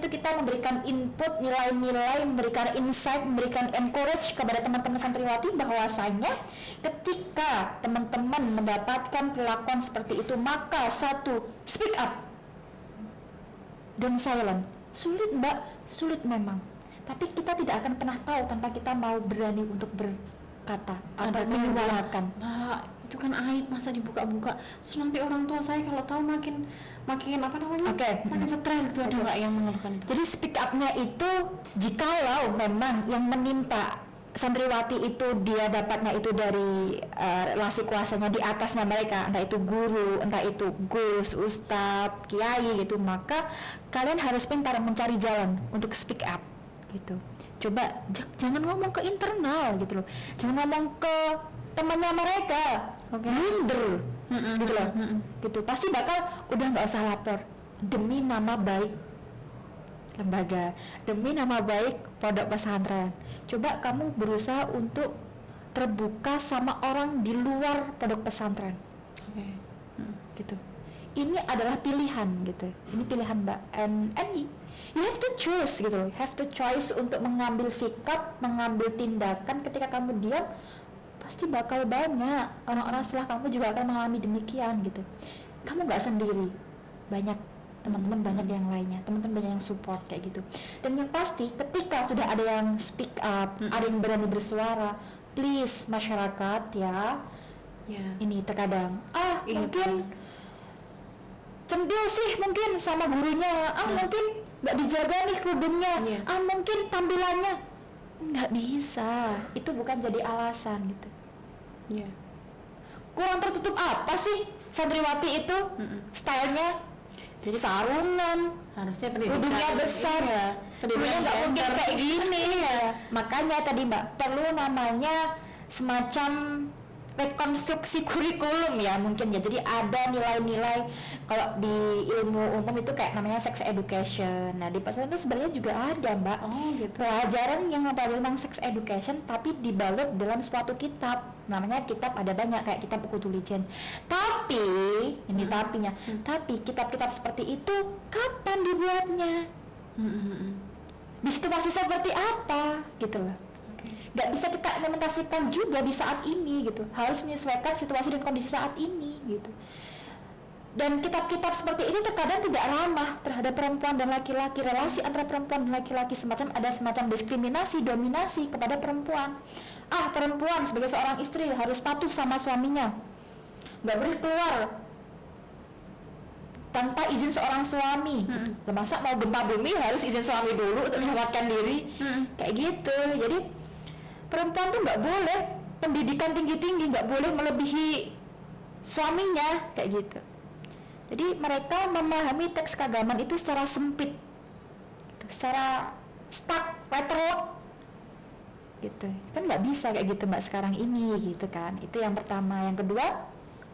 itu, kita memberikan input, nilai-nilai, memberikan insight, memberikan encourage kepada teman-teman santriwati bahwasanya ketika teman-teman mendapatkan perlakuan seperti itu, maka satu, speak up, don't silent. Sulit Mbak, sulit memang, tapi kita tidak akan pernah tahu tanpa kita mau berani untuk berkata atau menyuarakan. Mbak, itu kan aib, masa dibuka-buka, terus nanti orang tua saya kalau tahu makin apa namanya, makin stres gitu. Ada nggak yang mengeluhkan itu? Jadi speak up-nya itu jikalau memang yang menimpa santriwati itu dia dapatnya itu dari relasi kuasanya di atasnya mereka, entah itu guru, entah itu gus, ustadz, kiai gitu, maka kalian harus pintar mencari jalan untuk speak up gitu. Coba jangan ngomong ke internal gitu loh, jangan ngomong ke temannya mereka, minder gitu loh, gitu. Pasti bakal udah nggak usah lapor, demi nama baik lembaga, demi nama baik pondok pesantren. Coba kamu berusaha untuk terbuka sama orang di luar pondok pesantren. Oke. Gitu. Ini adalah pilihan gitu. Ini pilihan Mbak. And you have to choose gitu loh. You have to choice untuk mengambil sikap, mengambil tindakan. Ketika kamu diam, pasti bakal banyak orang-orang setelah kamu juga akan mengalami demikian gitu. Kamu nggak sendiri. Banyak teman-teman, banyak yang lainnya, teman-teman banyak yang support kayak gitu. Dan yang pasti ketika sudah ada yang speak up, ada yang berani bersuara, please masyarakat ya, ini terkadang mungkin centil sih mungkin sama gurunya, mungkin nggak dijaga nih kerudungnya, mungkin tampilannya, nggak bisa, itu bukan jadi alasan gitu. Kurang tertutup apa sih santriwati itu? Stylenya jadi sarungan, harusnya kerudungnya besar, kerudungnya nggak mungkin kayak gini ya. Makanya tadi Mbak perlu namanya semacam rekonstruksi kurikulum ya mungkin ya. Jadi ada nilai-nilai, kalau di ilmu umum itu kayak namanya sex education. Nah di pesantren itu sebenarnya juga ada Mbak, gitu. Pelajaran yang mempelajari tentang sex education tapi dibalut dalam suatu kitab. Namanya kitab ada banyak kayak kitab buku tulisan. Tapi ini tapinya, tapi kitab-kitab seperti itu kapan dibuatnya? Di situasi seperti apa gitu loh. Nggak bisa kita implementasikan juga di saat ini gitu, harus menyesuaikan situasi dan kondisi saat ini gitu. Dan kitab-kitab seperti ini terkadang tidak ramah terhadap perempuan dan laki-laki, relasi antara perempuan dan laki-laki, ada semacam diskriminasi, dominasi kepada perempuan. Perempuan sebagai seorang istri harus patuh sama suaminya, nggak boleh keluar tanpa izin seorang suami. Gitu. Masa mau gempa bumi harus izin suami dulu untuk menyelamatkan diri, kayak gitu. Jadi perempuan tuh nggak boleh pendidikan tinggi-tinggi, nggak boleh melebihi suaminya kayak gitu. Jadi mereka memahami teks keagamaan itu secara sempit, secara stuck, letterlock gitu. Kan nggak bisa kayak gitu Mbak sekarang ini gitu kan. Itu yang pertama. Yang kedua,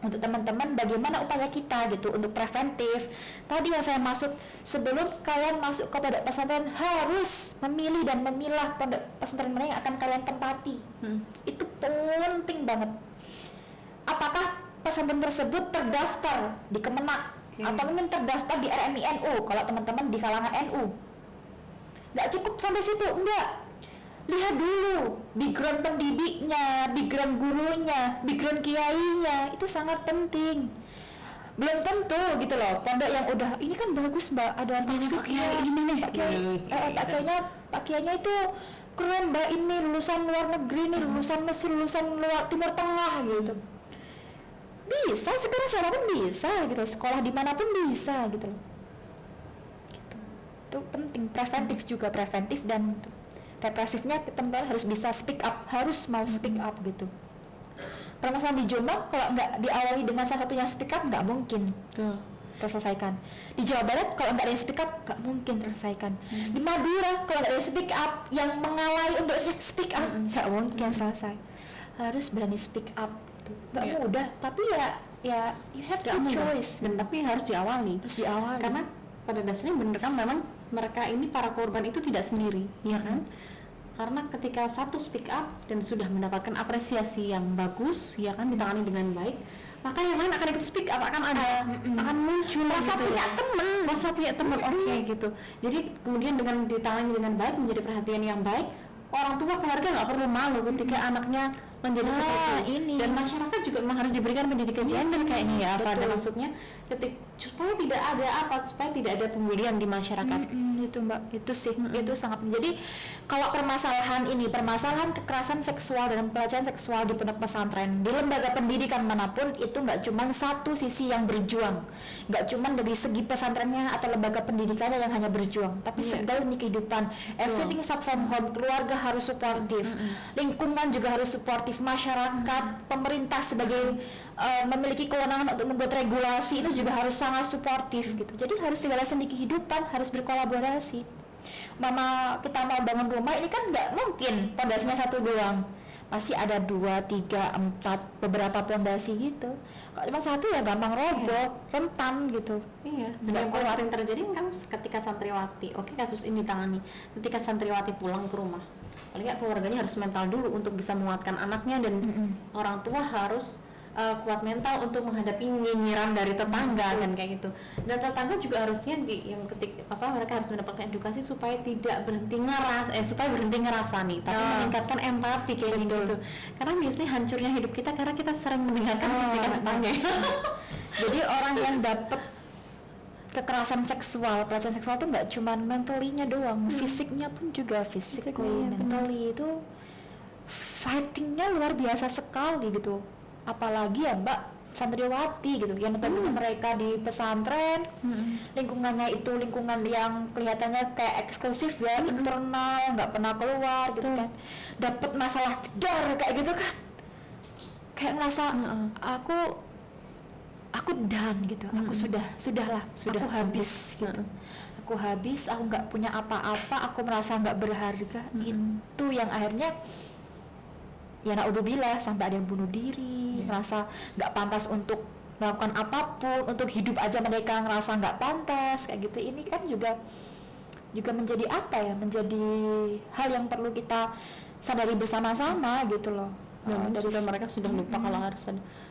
untuk teman-teman bagaimana upaya kita gitu untuk preventif. Tadi yang saya maksud, sebelum kalian masuk ke pondok pesantren harus memilih dan memilah pondok pesantren mana yang akan kalian tempati. Itu penting banget. Apakah pesantren tersebut terdaftar di Kemenak atau mungkin terdaftar di RMI NU kalau teman-teman di kalangan NU? Nggak cukup sampai situ, enggak. Lihat dulu background pendidiknya, background gurunya, background kiainya, itu sangat penting. Belum tentu gitu loh, pondok yang udah ini kan bagus Mbak, ada pakainya ini nih, pakainya itu keren Mbak, ini lulusan luar negeri nih, lulusan Mesir, lulusan luar Timur Tengah gitu. Bisa sekarang siapapun bisa gitu, sekolah dimanapun bisa gitu loh. Gitu. Itu penting, preventif juga, preventif dan represifnya teman-teman harus bisa speak up, harus mau speak up gitu. Permasalahan di Jombang kalau nggak diawali dengan salah satunya speak up nggak mungkin terselesaikan. Di Jawa Barat kalau nggak ada yang speak up nggak mungkin terselesaikan. Di Madura kalau nggak ada yang speak up yang mengawali untuk speak up nggak mungkin selesai. Harus berani speak up gitu. Nggak mudah, tapi ya you have to choice. Dan tapi harus diawali. Karena pada dasarnya bener kan memang mereka ini para korban itu tidak sendiri, ya kan? Karena ketika satu speak up dan sudah mendapatkan apresiasi yang bagus, ya kan, ditangani dengan baik, maka yang lain akan ikut speak up, akan muncul rasa gitu, punya teman, oke gitu. Jadi kemudian dengan ditangani dengan baik, menjadi perhatian yang baik, orang tua keluarga nggak perlu malu ketika anaknya menjadi seperti ini. Dan masyarakat juga memang harus diberikan pendidikan gender kayaknya ya, Fada, maksudnya supaya tidak ada pembulian di masyarakat. Itu Mbak, itu sih itu sangat. Jadi kalau permasalahan kekerasan seksual dan pelecehan seksual di pondok pesantren, di lembaga pendidikan manapun, itu nggak cuma satu sisi yang berjuang, nggak cuma dari segi pesantrennya atau lembaga pendidikannya yang hanya berjuang, tapi segala lini kehidupan, everything start from home. Keluarga harus suportif, lingkungan juga harus suportif, masyarakat, pemerintah sebagai memiliki kewenangan untuk membuat regulasi itu juga harus sangat suportif gitu. Jadi harus segala sendi kehidupan harus berkolaborasi. Kita mau bangun rumah ini kan nggak mungkin pondasinya satu doang, pasti ada 2, 3, 4 beberapa pondasi gitu. Kalau cuma satu ya gampang roboh, rentan gitu. Dan yang sering terjadi kan ketika santriwati, kasus ini ditangani ketika santriwati pulang ke rumah, paling nggak keluarganya harus mental dulu untuk bisa menguatkan anaknya, dan orang tua harus kuat mental untuk menghadapi nyinyiran dari tetangga kan kayak gitu. Dan tetangga juga harusnya mereka harus mendapatkan edukasi supaya tidak berhenti ngerasani, tapi meningkatkan empati kayak gitu. Karena biasanya hancurnya hidup kita karena kita sering mendengarkan bisikan tetangga. Jadi orang yang dapat kekerasan seksual, pelecehan seksual tuh nggak cuman mentally-nya doang, fisiknya pun juga, physically, mentally itu fighting-nya luar biasa sekali gitu. Apalagi ya Mbak santriwati gitu yang notabene mereka di pesantren, lingkungannya itu lingkungan yang kelihatannya kayak eksklusif ya, internal, nggak pernah keluar gitu kan, dapat masalah jedar kayak gitu kan, kayak ngerasa aku done gitu, aku sudahlah, aku habis gitu, aku habis, aku nggak punya apa-apa, aku merasa nggak berharga. Itu yang akhirnya ya naudzubillah sampai ada yang bunuh diri, merasa nggak pantas untuk melakukan apapun, untuk hidup aja mereka ngerasa nggak pantas kayak gitu. Ini kan juga menjadi apa ya, menjadi hal yang perlu kita sadari bersama-sama gitu loh. Mereka sudah lupa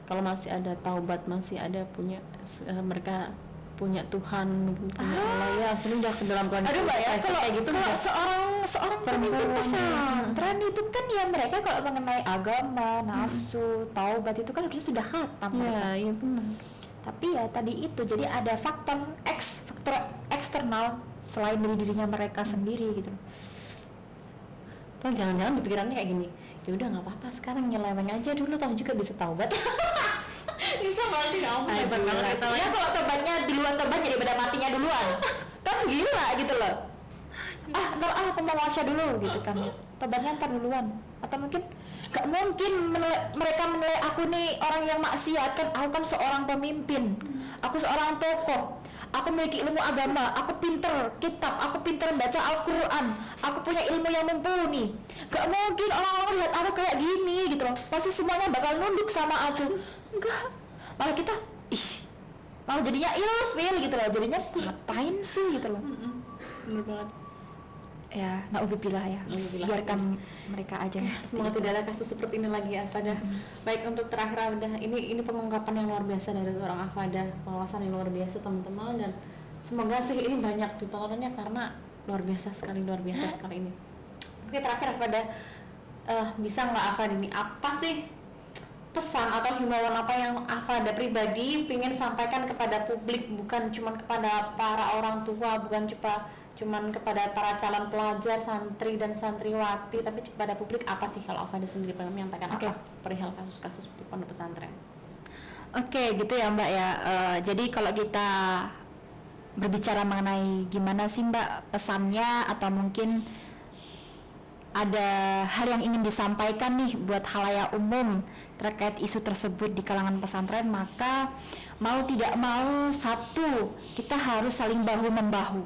kalau masih ada taubat, masih ada mereka punya Tuhan, punya Allah ya, udah ke dalam kondisi. Aduh Mbak ya, kayak gitu. Kalau seorang pemimpin pesantren itu kan ya mereka kalau mengenai agama, nafsu, taubat itu kan harusnya sudah khatam mereka. Iya benar. Tapi ya tadi itu, jadi ada faktor eksternal selain dari dirinya mereka sendiri gitu. Atau jangan-jangan pikirannya kayak gini, ya udah nggak apa-apa, sekarang nyeleweng aja dulu, toh juga bisa taubat. Bisa mati ya kalau tobatnya duluan daripada matinya duluan kan gila gitu loh. Ntar aku mau wasya dulu gitu kan, tobatnya ntar duluan. Atau mungkin gak mungkin mereka menilai aku nih orang yang maksiat kan, aku kan seorang pemimpin, aku seorang tokoh, aku memiliki ilmu agama, aku pinter kitab, aku pinter baca Al-Quran, aku punya ilmu yang mumpuni. Gak mungkin orang-orang lihat aku kayak gini gitu loh, pasti semuanya bakal nunduk sama aku. Enggak, malah kita malah jadinya ilfil gitu loh, jadinya ngapain sih gitu loh. Bener banget ya, naudzubillah ya, biarkan mereka aja yang seperti semoga itu. tidak ada kasus seperti ini lagi ya Afadah. Baik, untuk terakhir Afadah, ini pengungkapan yang luar biasa dari seorang Afadah, pengawasan yang luar biasa teman-teman, dan semoga sih ini banyak ditontonnya karena luar biasa sekali ini. Oke, terakhir Afadah, bisa nggak Afadah ini apa sih pesan atau himbauan apa yang Afadah pribadi ingin sampaikan kepada publik, bukan cuma kepada para orang tua, bukan cuman kepada para calon pelajar, santri dan santriwati, tapi kepada publik apa sih kalau Afadah sendiri pengen menyampaikan apa perihal kasus-kasus pondok pesantren? Oke, gitu ya Mbak ya. Jadi kalau kita berbicara mengenai gimana sih Mbak pesannya, atau mungkin ada hal yang ingin disampaikan nih buat khalayak umum terkait isu tersebut di kalangan pesantren, maka mau tidak mau, satu, kita harus saling bahu-membahu.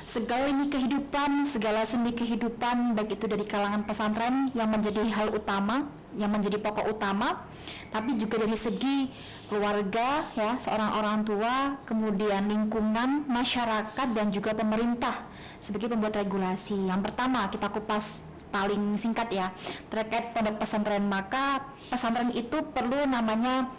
Segala lini kehidupan, segala sendi kehidupan, baik itu dari kalangan pesantren yang menjadi hal utama, yang menjadi pokok utama, tapi juga dari segi keluarga ya, seorang orang tua, kemudian lingkungan, masyarakat, dan juga pemerintah sebagai pembuat regulasi. Yang pertama kita kupas paling singkat ya, terkait pondok pesantren, maka pesantren itu perlu namanya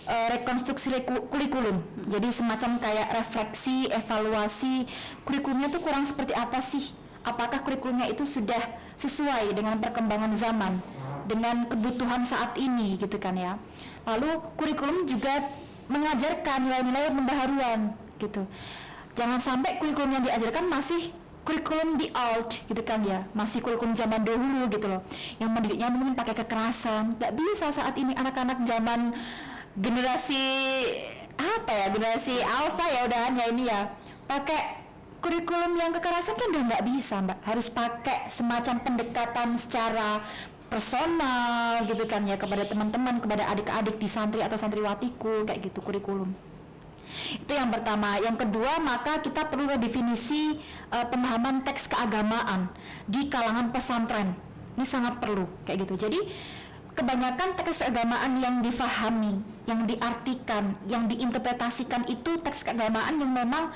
rekonstruksi kurikulum. Jadi semacam kayak refleksi, evaluasi kurikulumnya tuh kurang seperti apa sih? Apakah kurikulumnya itu sudah sesuai dengan perkembangan zaman, dengan kebutuhan saat ini gitu kan ya. Lalu kurikulum juga mengajarkan nilai-nilai pembaharuan gitu. Jangan sampai kurikulum yang diajarkan masih kurikulum di old gitu kan ya, masih kurikulum zaman dahulu gitu loh, yang mendidiknya mungkin pakai kekerasan. Gak bisa saat ini anak-anak zaman generasi generasi alpha ya udahan ya ini ya, pakai kurikulum yang kekerasan kan udah nggak bisa Mbak, harus pakai semacam pendekatan secara personal gitu kan ya, kepada teman-teman, kepada adik-adik di santri atau santriwatiku kayak gitu kurikulum. Itu yang pertama. Yang kedua, maka kita perlu redefinisi pemahaman teks keagamaan di kalangan pesantren. Ini sangat perlu kayak gitu. Jadi kebanyakan teks keagamaan yang difahami, yang diartikan, yang diinterpretasikan itu teks keagamaan yang memang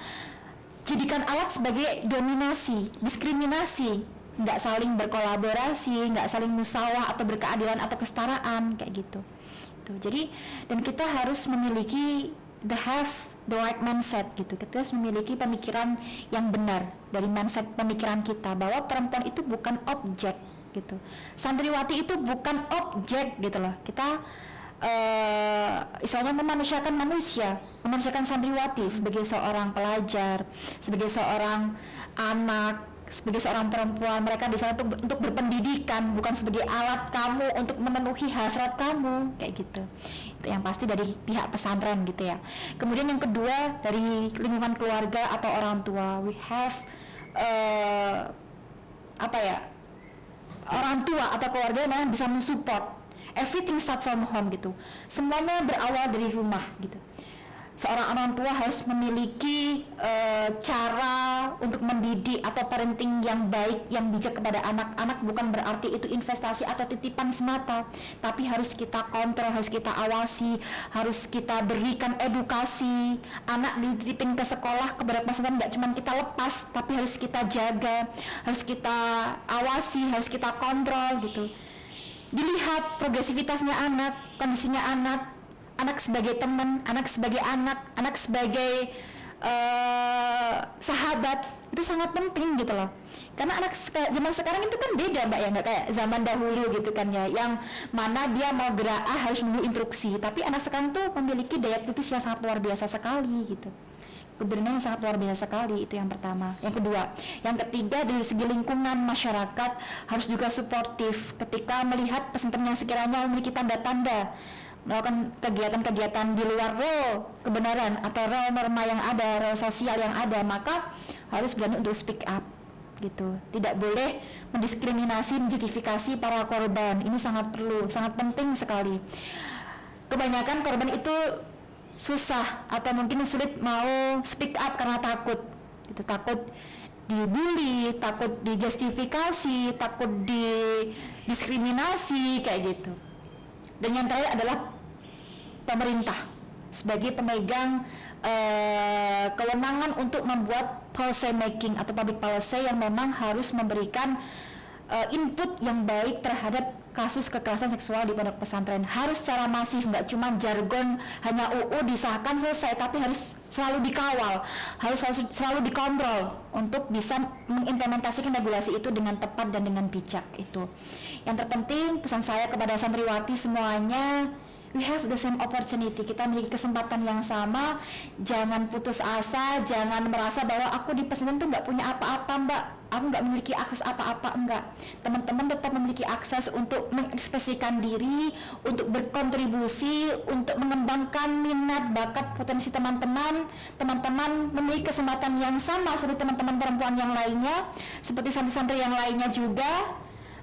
jadikan alat sebagai dominasi, diskriminasi nggak saling berkolaborasi, nggak saling musyawarah atau berkeadilan atau kesetaraan kayak gitu. Jadi dan kita harus memiliki the right mindset gitu. Kita harus memiliki pemikiran yang benar dari mindset pemikiran kita bahwa perempuan itu bukan objek gitu. Santriwati itu bukan objek gitu loh. Kita istilahnya memanusiakan santriwati sebagai seorang pelajar, sebagai seorang anak, sebagai seorang perempuan. Mereka di sana untuk berpendidikan, bukan sebagai alat kamu untuk memenuhi hasrat kamu kayak gitu. Itu yang pasti dari pihak pesantren gitu ya. Kemudian yang kedua dari lingkungan keluarga atau orang tua, we have orang tua atau keluarga yang memang bisa mensupport. Everything start from home gitu. Semuanya berawal dari rumah gitu. Seorang orang tua harus memiliki cara untuk mendidik atau parenting yang baik, yang bijak kepada anak-anak. Bukan berarti itu investasi atau titipan semata, tapi harus kita kontrol, harus kita awasi, harus kita berikan edukasi. Anak dititipin ke sekolah, ke pesantren nggak cuma kita lepas, tapi harus kita jaga, harus kita awasi, harus kita kontrol gitu. Dilihat progresivitasnya anak, kondisinya anak sebagai teman, anak sebagai anak sebagai sahabat, itu sangat penting gitu loh. Karena anak zaman sekarang itu kan beda Mbak ya, nggak kayak zaman dahulu gitu kan ya, yang mana dia mau gerak harus nunggu instruksi. Tapi anak sekarang tuh memiliki daya kritis yang sangat luar biasa sekali gitu. Keberanian yang sangat luar biasa sekali, itu yang pertama. Yang kedua, yang ketiga dari segi lingkungan masyarakat harus juga suportif ketika melihat pesantren yang sekiranya memiliki tanda-tanda melakukan kegiatan-kegiatan di luar rel kebenaran atau rel norma yang ada, rel sosial yang ada, maka harus berani untuk speak up gitu. Tidak boleh mendiskriminasi, menjustifikasi para korban. Ini sangat perlu, sangat penting sekali. Kebanyakan korban itu susah atau mungkin sulit mau speak up karena takut gitu, takut dibully, takut dijustifikasi, takut didiskriminasi kayak gitu. Dan yang terakhir adalah pemerintah sebagai pemegang kewenangan untuk membuat policy making atau public policy yang memang harus memberikan input yang baik terhadap kasus kekerasan seksual di pondok pesantren. Harus secara masif, nggak cuma jargon hanya UU disahkan selesai, tapi harus selalu dikawal, harus selalu dikontrol untuk bisa mengimplementasikan regulasi itu dengan tepat dan dengan bijak. Itu yang terpenting. Pesan saya kepada santriwati semuanya, we have the same opportunity. Kita memiliki kesempatan yang sama. Jangan putus asa, jangan merasa bahwa aku di pesantren tuh nggak punya apa-apa Mbak, aku nggak memiliki akses apa-apa. Enggak, teman-teman tetap memiliki akses untuk mengekspresikan diri, untuk berkontribusi, untuk mengembangkan minat, bakat, potensi teman-teman. Teman-teman memiliki kesempatan yang sama seperti teman-teman perempuan yang lainnya, seperti santri-santri yang lainnya juga.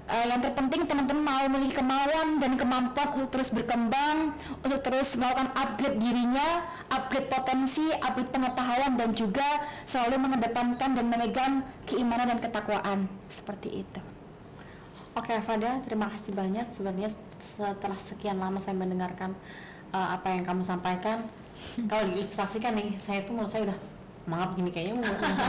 Yang terpenting teman-teman mau memiliki kemauan dan kemampuan untuk terus berkembang, untuk terus melakukan upgrade dirinya, upgrade potensi, upgrade pengetahuan, dan juga selalu mengedepankan dan memegang keimanan dan ketakwaan seperti itu. Oke, Fada, terima kasih banyak. Sebenarnya setelah sekian lama saya mendengarkan apa yang kamu sampaikan, kalau diilustrasikan nih, saya tuh menurut saya udah maaf gini kayaknya maksudnya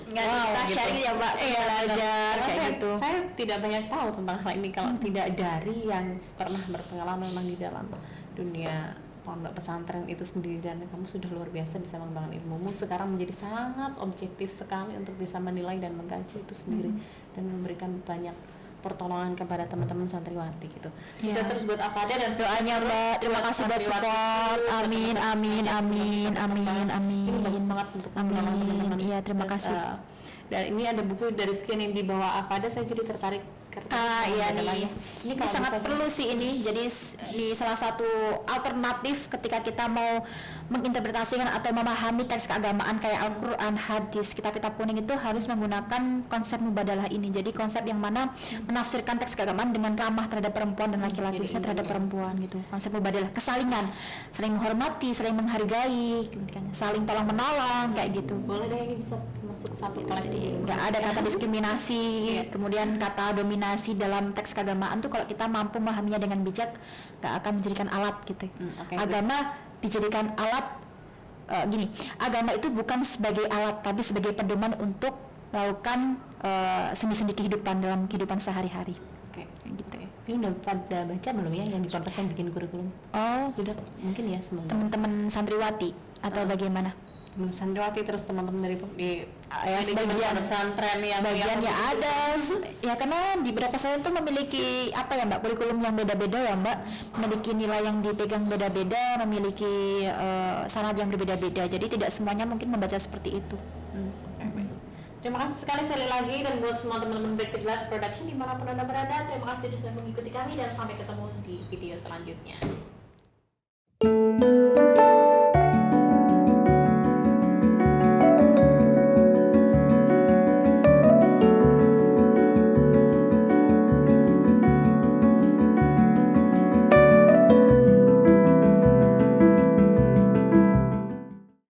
kita sharing ya Mbak, saya belajar kayak gitu. Saya tidak banyak tahu tentang hal ini kalau tidak dari yang pernah berpengalaman memang di dalam dunia pondok pesantren itu sendiri, dan kamu sudah luar biasa bisa mengembangkan ilmumu sekarang menjadi sangat objektif sekali untuk bisa menilai dan mengkaji itu sendiri dan memberikan banyak pertolongan kepada teman-teman santriwati gitu. Bisa terus buat Afada dan doanya Mbak. Terima kasih buat support. Amin. Ini bagus banget untuk teman-teman. Iya, terima kasih. Dan ini ada buku dari sekian yang dibawa Afada, saya jadi tertarik. Iya nih. Ini sangat perlu sih ini. Jadi di salah satu alternatif ketika kita mau menginterpretasikan atau memahami teks keagamaan kayak Al-Quran, hadis, kitab-kitab kuning itu harus menggunakan konsep mubadalah ini. Jadi konsep yang mana menafsirkan teks keagamaan dengan ramah terhadap perempuan dan laki-laki, khususnya terhadap perempuan gitu. Konsep mubadalah, kesalingan, saling menghormati, saling menghargai, saling tolong menolong kayak gitu. Boleh deh, ini bisa masuk satu koleksi. Nggak ada kata diskriminasi, kemudian kata dominasi dalam teks keagamaan tuh kalau kita mampu memahaminya dengan bijak, nggak akan menjadikan alat gitu. Agama dijadikan alat, agama itu bukan sebagai alat tapi sebagai pedoman untuk melakukan sendi-sendi kehidupan dalam kehidupan sehari-hari. Oke. Gitu. Ini udah pada baca belum ya yang di Ponpes yang bikin kurikulum? Oh, Sudah mungkin ya semoga. teman-teman santriwati atau bagaimana? Belum santriwati terus teman-teman dari yang sebagian di pesantren yang sebagian ya ada ya, karena di beberapa pesantren itu memiliki apa ya Mbak, kurikulum yang beda-beda ya Mbak, memiliki nilai yang dipegang beda-beda, memiliki sanad yang berbeda-beda, jadi tidak semuanya mungkin membaca seperti itu. Terima kasih sekali lagi, dan buat semua teman-teman Batik Glass Production dimanapun Anda berada, terima kasih sudah mengikuti kami dan sampai ketemu di video selanjutnya.